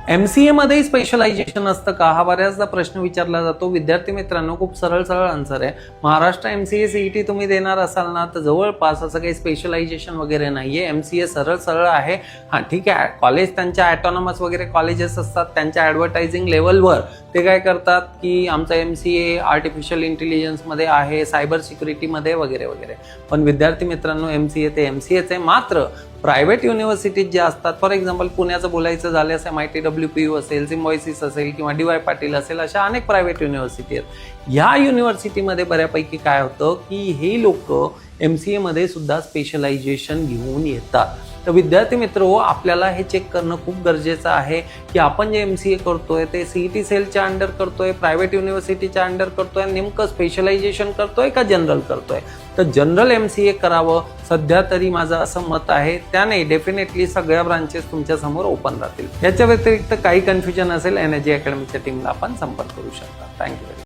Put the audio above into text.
MCA मध्ये specialisation असतं का, हा बऱ्याचदा प्रश्न विचारला जातो. विद्यार्थी मित्रांनो, खूप सरळ आन्सर आहे. महाराष्ट्र MCA CET तुम्ही देणार असाल ना, तर जवळपास असं काही स्पेशलायझेशन वगैरे नाहीये. MCA सरळ आहे. हा ठीक आहे, कॉलेज त्यांच्या ऑटोनॉमस वगैरे कॉलेजेस असतात, त्यांच्या ऍडव्हर्टायझिंग लेवलवर ते काय करतात की आमचा MCA आर्टिफिशियल इंटेलिजन्स मध्ये आहे, सायबर सिक्युरिटी मध्ये वगैरे वगैरे. पण विद्यार्थी मित्रांनो, MCA ते MCAच आहे. मात्र प्रायव्हेट युनिव्हर्सिटीज जे असतात, फॉर एक्झाम्पल पुण्याचं बोलायचं झाल्यास MIT WPU असेल, सिम्बायोसिस असेल किंवा DY पाटील असेल, अशा अनेक प्रायव्हेट युनिव्हर्सिटी आहेत. ह्या युनिव्हर्सिटीमध्ये बऱ्यापैकी काय होतं की हे लोक MCA मध्ये सुद्धा स्पेशलायझेशन घेऊन येतात. तर विद्यार्थी मित्र, आपल्याला हे चेक करणं खूप गरजेचं आहे की आपण जे MCA करतोय ते CET सेलच्या अंडर करतोय, प्रायव्हेट युनिव्हर्सिटीच्या अंडर करतोय, नेमकं स्पेशलायझेशन करतोय का जनरल करतोय. तर जनरल MCA करावं सध्या तरी माझं असं मत आहे. त्याने डेफिनेटली सगळ्या ब्रांचेस तुमच्या समोर ओपन राहतील. याच्या व्यतिरिक्त काही कन्फ्युजन असेल, एनर्जी अकॅडमीच्या टीमला आपण संपर्क करू शकता. थँक्यू.